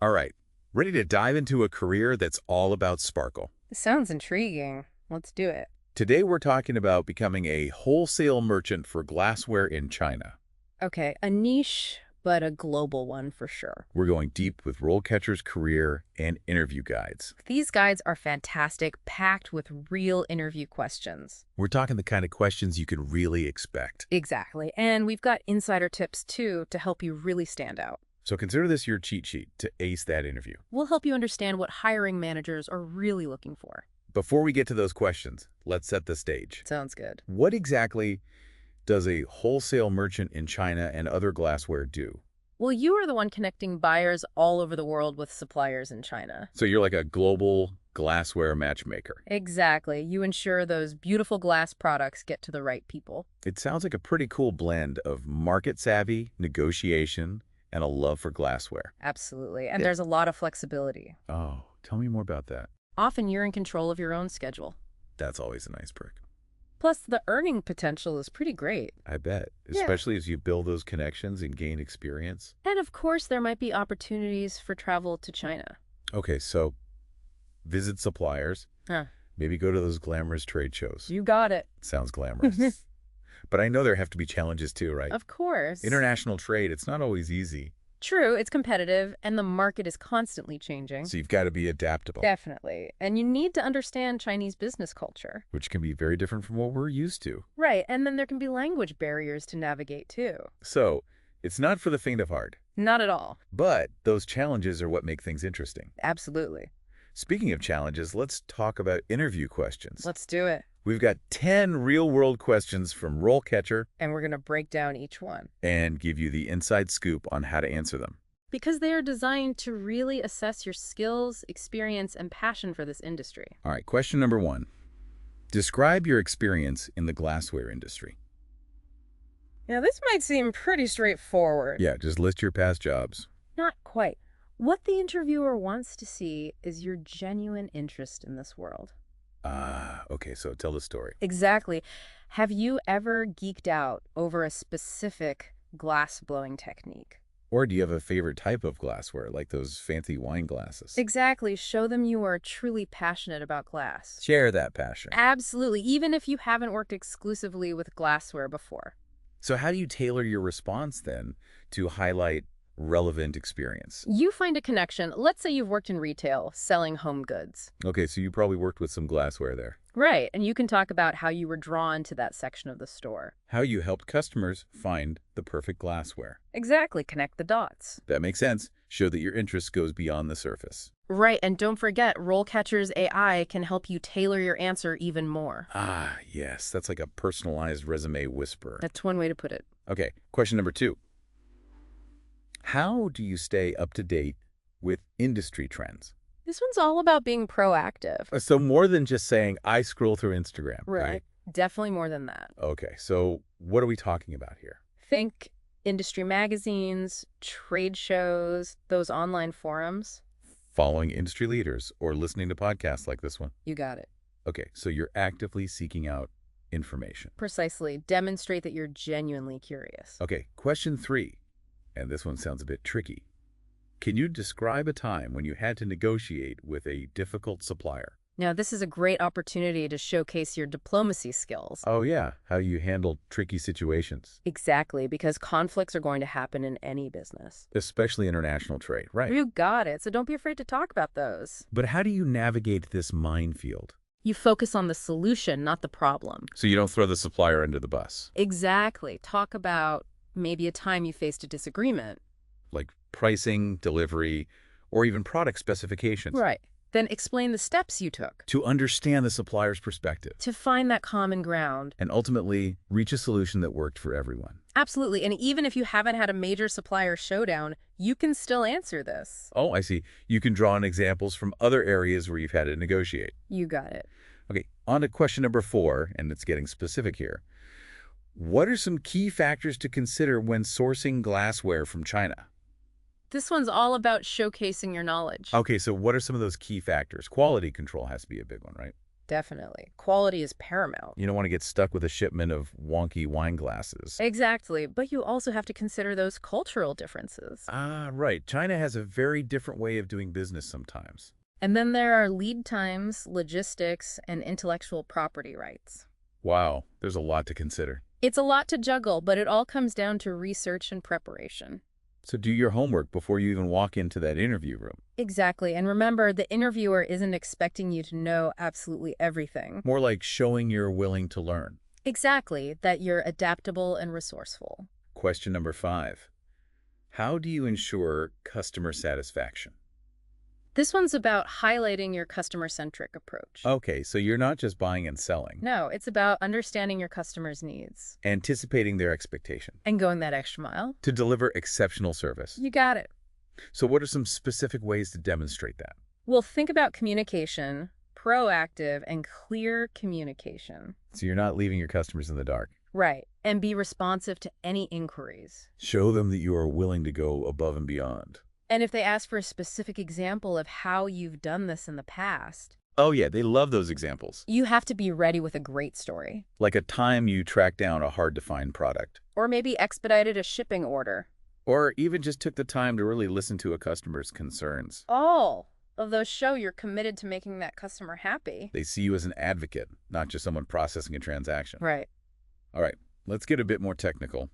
All right, ready to dive into a career that's all about sparkle. This sounds intriguing. Let's do it. Today we're talking about becoming a wholesale merchant for glassware in China. Okay, a niche, but a global one for sure. We're going deep with RoleCatcher's career and interview guides. These guides are fantastic, packed with real interview questions. We're talking the kind of questions you could really expect. Exactly. And we've got insider tips, too, to help you really stand out. So consider this your cheat sheet to ace that interview. We'll help you understand what hiring managers are really looking for. Before we get to those questions, let's set the stage. Sounds good. What exactly does a wholesale merchant in China and other glassware do? Well, you are the one connecting buyers all over the world with suppliers in China. So you're like a global glassware matchmaker. Exactly. You ensure those beautiful glass products get to the right people. It sounds like a pretty cool blend of market savvy, negotiation, and a love for glassware. Absolutely. And Yeah. there's a lot of flexibility. Oh, tell me more about that. Often you're in control of your own schedule. That's always a nice perk. Plus, the earning potential is pretty great. I bet, Yeah. especially as you build those connections and gain experience. And of course, there might be opportunities for travel to China. Okay, so visit suppliers, Huh. maybe go to those glamorous trade shows. You got it. Sounds glamorous. But I know there have to be challenges too, right? Of course. International trade, it's not always easy. True, it's competitive, and the market is constantly changing. So you've got to be adaptable, Definitely. And you need to understand Chinese business culture. which can be very different from what we're used to. Right, and then there can be language barriers to navigate, too. So it's not for the faint of heart. Not at all. But those challenges are what make things interesting. Absolutely. Speaking of challenges, let's talk about interview questions. Let's do it. We've got 10 real-world questions from RoleCatcher And we're going to break down each one. and give you the inside scoop on how to answer them. Because they are designed to really assess your skills, experience, and passion for this industry. All right, question number 1. Describe your experience in the glassware industry. Now, this might seem pretty straightforward. Yeah, just list your past jobs. Not quite. What the interviewer wants to see is your genuine interest in this world. Ah, okay, so tell the story. Exactly. Have you ever geeked out over a specific glass blowing technique? Or do you have a favorite type of glassware, like those fancy wine glasses? Exactly. Show them you are truly passionate about glass. Share that passion. Absolutely, even if you haven't worked exclusively with glassware before. So how do you tailor your response then to highlight relevant experience? You find a connection. Let's say you've worked in retail, selling home goods. Okay, so you probably worked with some glassware there. Right, and you can talk about how you were drawn to that section of the store. How you helped customers find the perfect glassware. Exactly, connect the dots. That makes sense. Show that your interest goes beyond the surface. Right, and don't forget, RoleCatcher's AI can help you tailor your answer even more. Ah, yes, that's like a personalized resume whisperer. That's one way to put it. Okay, question number 2. How do you stay up to date with industry trends? This one's all about being proactive. So more than just saying, I scroll through Instagram, right? Definitely more than that. Okay, so what are we talking about here? Think industry magazines, trade shows, those online forums. Following industry leaders or listening to podcasts like this one? You got it. Okay, so you're actively seeking out information. Precisely. Demonstrate that you're genuinely curious. Okay, question 3, and this one sounds a bit tricky. Can you describe a time when you had to negotiate with a difficult supplier? Now, this is a great opportunity to showcase your diplomacy skills. Oh yeah, how you handled tricky situations. Exactly, because conflicts are going to happen in any business. Especially international trade, right? You got it, so don't be afraid to talk about those. But how do you navigate this minefield? You focus on the solution, not the problem. So you don't throw the supplier under the bus? Exactly. Talk about maybe a time you faced a disagreement. Like pricing, delivery, or even product specifications. Right. Then explain the steps you took To understand the supplier's perspective. to find that common ground. And ultimately reach a solution that worked for everyone. Absolutely. And even if you haven't had a major supplier showdown, you can still answer this. Oh, I see. You can draw on examples from other areas where you've had to negotiate. You got it. Okay, on to question number 4, and it's getting specific here. What are some key factors to consider when sourcing glassware from China? This one's all about showcasing your knowledge. Okay, so what are some of those key factors? Quality control has to be a big one, right? Definitely. Quality is paramount. You don't want to get stuck with a shipment of wonky wine glasses. Exactly, but you also have to consider those cultural differences. Ah, right. China has a very different way of doing business sometimes. And then there are lead times, logistics, and intellectual property rights. Wow, there's a lot to consider. It's a lot to juggle, but it all comes down to research and preparation. So do your homework before you even walk into that interview room. Exactly, and remember, the interviewer isn't expecting you to know absolutely everything. More like showing you're willing to learn. Exactly, that you're adaptable and resourceful. Question number 5. How do you ensure customer satisfaction? This one's about highlighting your customer-centric approach. Okay, so you're not just buying and selling. No, it's about understanding your customers' needs. Anticipating their expectation. And going that extra mile. To deliver exceptional service. You got it. So what are some specific ways to demonstrate that? Well, think about communication, proactive and clear communication. So you're not leaving your customers in the dark. Right, and be responsive to any inquiries. Show them that you are willing to go above and beyond. And if they ask for a specific example of how you've done this in the past, Oh yeah, they love those examples. you have to be ready with a great story. Like a time you tracked down a hard-to-find product. Or maybe expedited a shipping order. Or even just took the time to really listen to a customer's concerns. All of those show you're committed to making that customer happy. They see you as an advocate, not just someone processing a transaction. Right. All right, let's get a bit more technical.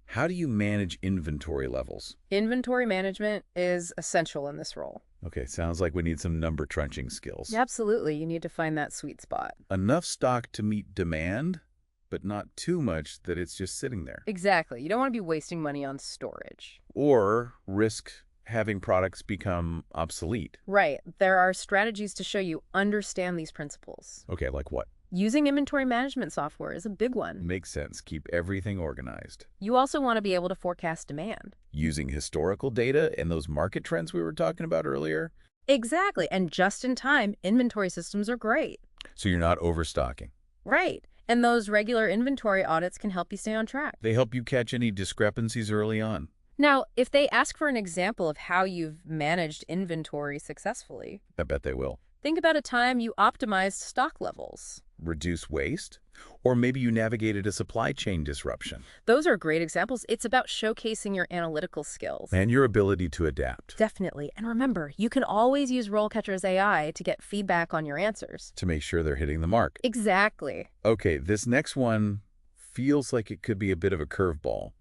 How do you manage inventory levels? Inventory management is essential in this role. Okay, sounds like we need some number crunching skills. Absolutely, you need to find that sweet spot. Enough stock to meet demand, but not too much that it's just sitting there. Exactly. You don't want to be wasting money on storage. Or risk having products become obsolete. Right. There are strategies to show you understand these principles. Okay, like what? Using inventory management software is a big one. Makes sense. Keep everything organized. You also want to be able to forecast demand. Using historical data and those market trends we were talking about earlier. Exactly. And just-in-time inventory systems are great. So you're not overstocking. Right. And those regular inventory audits can help you stay on track. They help you catch any discrepancies early on. Now, if they ask for an example of how you've managed inventory successfully, I bet they will. think about a time you optimized stock levels. Reduce waste? Or maybe you navigated a supply chain disruption. Those are great examples. It's about showcasing your analytical skills. And your ability to adapt. Definitely. And remember, you can always use RoleCatcher's AI to get feedback on your answers. To make sure they're hitting the mark. Exactly. Okay, this next one feels like it could be a bit of a curveball.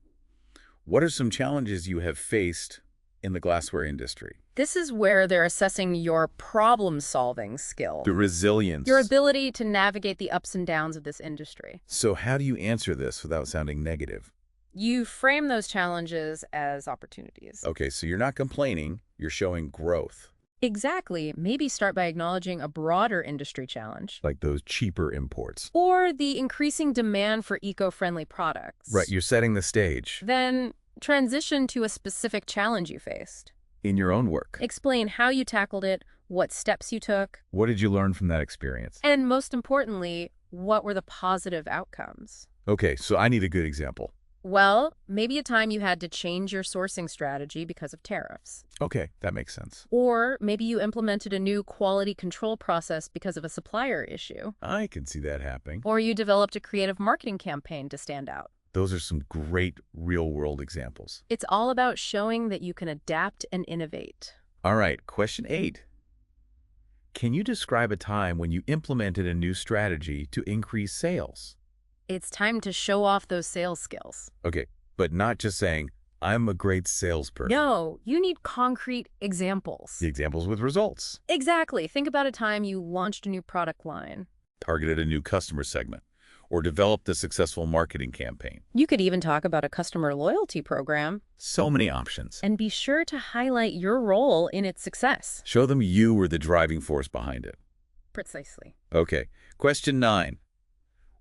What are some challenges you have faced in the glassware industry? This is where they're assessing your problem-solving skill. The resilience. Your ability to navigate the ups and downs of this industry. So how do you answer this without sounding negative? You frame those challenges as opportunities. Okay, so you're not complaining, you're showing growth. Exactly. Maybe start by acknowledging a broader industry challenge. Like those cheaper imports. Or the increasing demand for eco-friendly products. Right, you're setting the stage. Then transition to a specific challenge you faced. In your own work. Explain how you tackled it, what steps you took, What did you learn from that experience? and most importantly, what were the positive outcomes. Okay, so I need a good example. Well, maybe a time you had to change your sourcing strategy because of tariffs. Okay, that makes sense. Or maybe you implemented a new quality control process because of a supplier issue. I can see that happening. Or you developed a creative marketing campaign to stand out. Those are some great real-world examples. It's all about showing that you can adapt and innovate. All right, question 8. Can you describe a time when you implemented a new strategy to increase sales? It's time to show off those sales skills. Okay, but not just saying, I'm a great salesperson. No, you need concrete examples. The examples with results. Exactly. Think about a time you launched a new product line. Targeted a new customer segment. Or developed a successful marketing campaign. You could even talk about a customer loyalty program. So many options. And be sure to highlight your role in its success. Show them you were the driving force behind it. Precisely. Okay, question 9.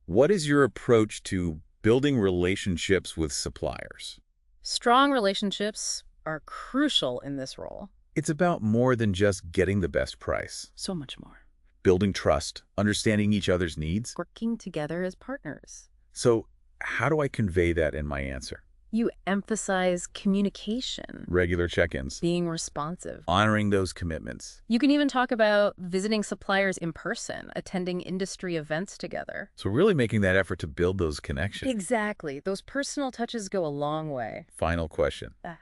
What is your approach to building relationships with suppliers? Strong relationships are crucial in this role. It's about more than just getting the best price. So much more. Building trust, understanding each other's needs. Working together as partners. So how do I convey that in my answer? You emphasize communication, Regular check-ins. being responsive. Honoring those commitments. You can even talk about visiting suppliers in person, attending industry events together. So really making that effort to build those connections. Exactly. Those personal touches go a long way. Final question. Ah,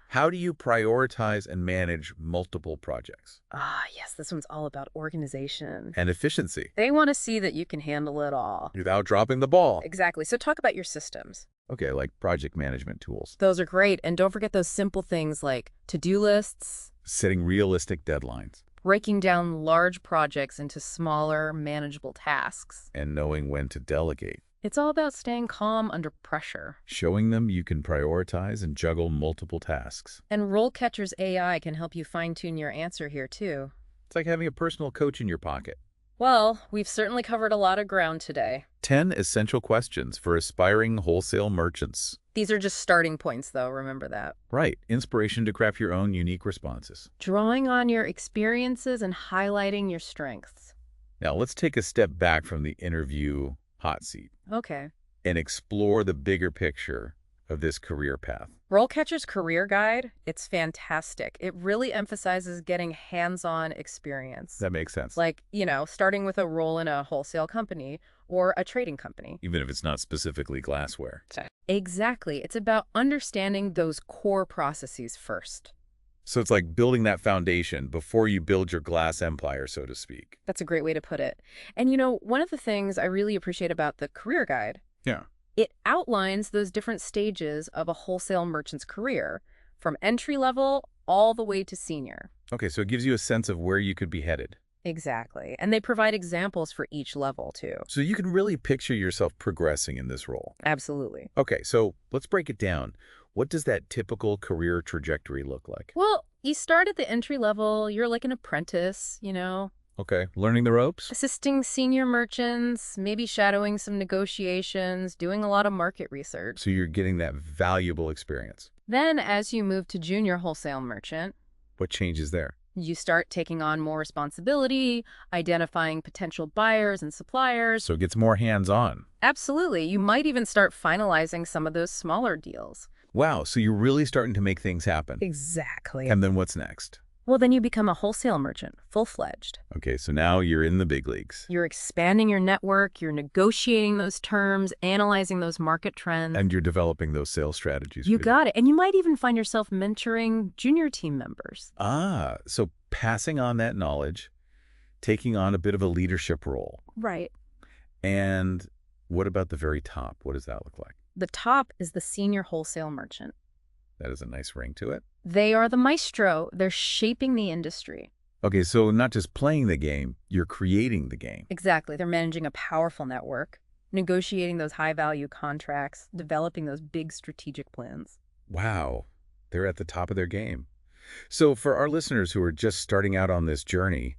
How do you prioritize and manage multiple projects? yes, this one's all about organization. And efficiency. They want to see that you can handle it all. Without dropping the ball. Exactly. So talk about your systems. Okay, like project management tools. Those are great. And don't forget those simple things like to-do lists, Setting realistic deadlines. breaking down large projects into smaller, manageable tasks. And knowing when to delegate. It's all about staying calm under pressure. Showing them you can prioritize and juggle multiple tasks. And RoleCatcher's AI can help you fine-tune your answer here, too. It's like having a personal coach in your pocket. Well, we've certainly covered a lot of ground today. 10 essential questions for aspiring wholesale merchants. These are just starting points, though. Remember that. Right. Inspiration to craft your own unique responses. Drawing on your experiences and highlighting your strengths. Now, let's take a step back from the interview hot seat Okay. and explore the bigger picture of this career path. RoleCatcher's career guide, it's fantastic. It really emphasizes getting hands-on experience. That makes sense. Like, starting with a role in a wholesale company or a trading company. Even if it's not specifically glassware. Exactly. It's about understanding those core processes first. So it's like building that foundation before you build your glass empire, so to speak. That's a great way to put it. And one of the things I really appreciate about the career guide, Yeah. it outlines those different stages of a wholesale merchant's career, from entry level all the way to senior. Okay, so it gives you a sense of where you could be headed. Exactly. And they provide examples for each level, too. So you can really picture yourself progressing in this role. Absolutely. Okay, so let's break it down. What does that typical career trajectory look like? Well, you start at the entry level. You're like an apprentice, Okay, learning the ropes? assisting senior merchants, maybe shadowing some negotiations, doing a lot of market research. So you're getting that valuable experience. Then, as you move to junior wholesale merchant, What changes there? you start taking on more responsibility, identifying potential buyers and suppliers. So it gets more hands-on. Absolutely. You might even start finalizing some of those smaller deals. Wow, so you're really starting to make things happen. Exactly. And then what's next? Well, then you become a wholesale merchant, full-fledged. Okay, so now you're in the big leagues. You're expanding your network, you're negotiating those terms, analyzing those market trends. And you're developing those sales strategies. You got it. And you might even find yourself mentoring junior team members. So passing on that knowledge, taking on a bit of a leadership role. Right. And what about the very top? What does that look like? The top is the senior wholesale merchant. That has a nice ring to it. They are the maestro. They're shaping the industry. Okay, so not just playing the game, you're creating the game. Exactly. They're managing a powerful network, negotiating those high-value contracts, developing those big strategic plans. Wow, they're at the top of their game. So for our listeners who are just starting out on this journey,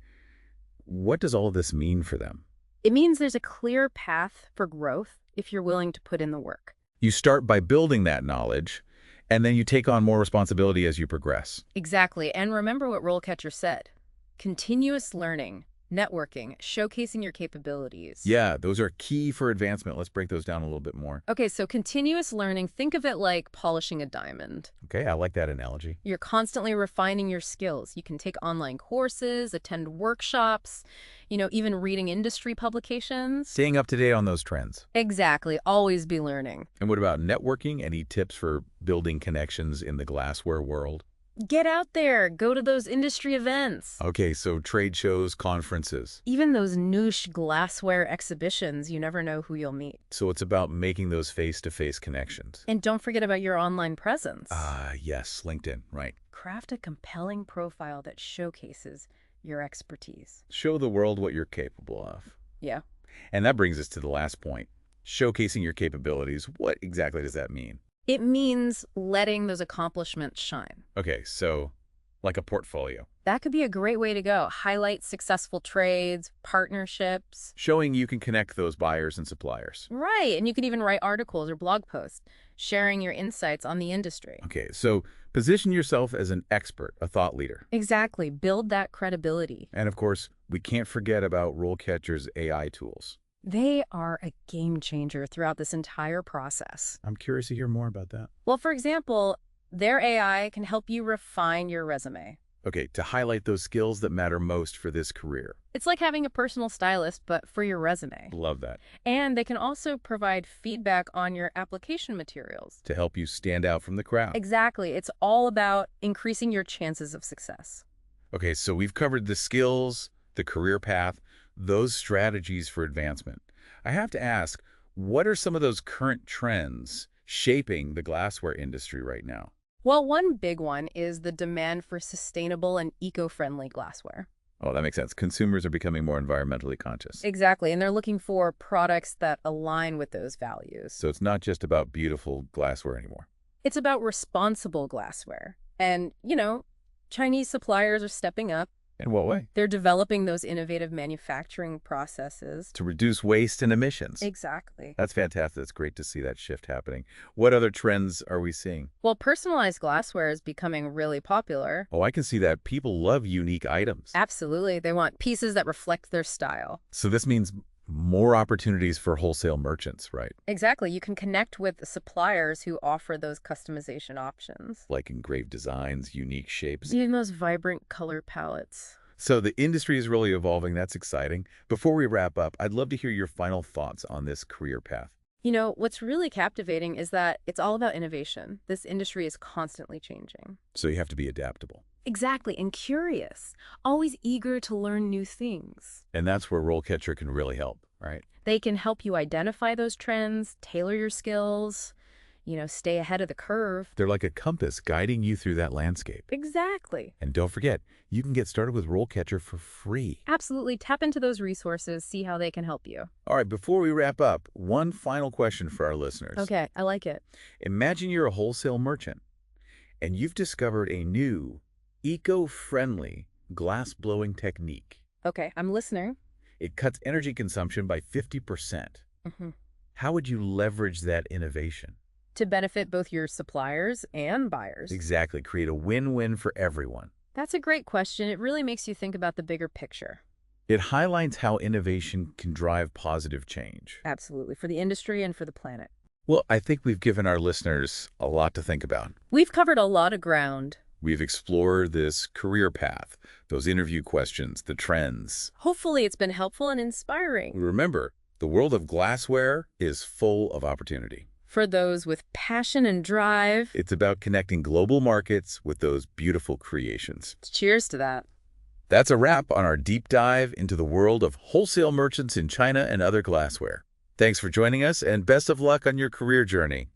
what does all of this mean for them? It means there's a clear path for growth if you're willing to put in the work. You start by building that knowledge, and then you take on more responsibility as you progress. Exactly. And remember what RoleCatcher said. Continuous learning, networking, showcasing your capabilities. Yeah, those are key for advancement. Let's break those down a little bit more. Okay, so continuous learning, think of it like polishing a diamond. Okay, I like that analogy. You're constantly refining your skills. You can take online courses, attend workshops, even reading industry publications. Staying up to date on those trends. Exactly. Always be learning. And what about networking? Any tips for building connections in the glassware world? Get out there. Go to those industry events. Okay, so trade shows, conferences. Even those niche glassware exhibitions, you never know who you'll meet. So it's about making those face-to-face connections. And don't forget about your online presence. Yes, LinkedIn, right. Craft a compelling profile that showcases your expertise. Show the world what you're capable of. Yeah. And that brings us to the last point. Showcasing your capabilities. What exactly does that mean? It means letting those accomplishments shine. Okay, so like a portfolio. That could be a great way to go. Highlight successful trades, partnerships. Showing you can connect those buyers and suppliers. Right, and you can even write articles or blog posts, sharing your insights on the industry. Okay, so position yourself as an expert, a thought leader. Exactly. Build that credibility. And of course, we can't forget about RoleCatcher's AI tools. They are a game changer throughout this entire process. I'm curious to hear more about that. Well, for example, their AI can help you refine your resume. Okay, to highlight those skills that matter most for this career. It's like having a personal stylist, but for your resume. Love that. And they can also provide feedback on your application materials. To help you stand out from the crowd. Exactly. It's all about increasing your chances of success. Okay, so we've covered the skills, the career path, those strategies for advancement. I have to ask, what are some of those current trends shaping the glassware industry right now? Well, one big one is the demand for sustainable and eco-friendly glassware. Oh, that makes sense. Consumers are becoming more environmentally conscious. Exactly, and they're looking for products that align with those values. So it's not just about beautiful glassware anymore. It's about responsible glassware. And, Chinese suppliers are stepping up. In what way? They're developing those innovative manufacturing processes. To reduce waste and emissions. Exactly. That's fantastic. It's great to see that shift happening. What other trends are we seeing? Well, personalized glassware is becoming really popular. Oh, I can see that. People love unique items. Absolutely. They want pieces that reflect their style. So this means more opportunities for wholesale merchants, right? Exactly. You can connect with the suppliers who offer those customization options. Like engraved designs, unique shapes. Even those vibrant color palettes. So the industry is really evolving. That's exciting. Before we wrap up, I'd love to hear your final thoughts on this career path. What's really captivating is that it's all about innovation. This industry is constantly changing. So you have to be adaptable. Exactly, and curious, always eager to learn new things. And that's where RoleCatcher can really help, right? They can help you identify those trends, tailor your skills, stay ahead of the curve. They're like a compass guiding you through that landscape. Exactly. And don't forget, you can get started with RoleCatcher for free. Absolutely. Tap into those resources, see how they can help you. All right, before we wrap up, one final question for our listeners. Okay, I like it. Imagine you're a wholesale merchant, and you've discovered a new, eco-friendly glass blowing technique. Okay, I'm listening. It cuts energy consumption by 50%. How would you leverage that innovation? To benefit both your suppliers and buyers. Exactly. Create a win-win for everyone. That's a great question. It really makes you think about the bigger picture. It highlights how innovation can drive positive change. Absolutely, for the industry and for the planet. Well, I think we've given our listeners a lot to think about. We've covered a lot of ground. We've explored this career path, those interview questions, the trends. Hopefully it's been helpful and inspiring. Remember, the world of glassware is full of opportunity. For those with passion and drive. It's about connecting global markets with those beautiful creations. Cheers to that. That's a wrap on our deep dive into the world of wholesale merchants in China and other glassware. Thanks for joining us, and best of luck on your career journey.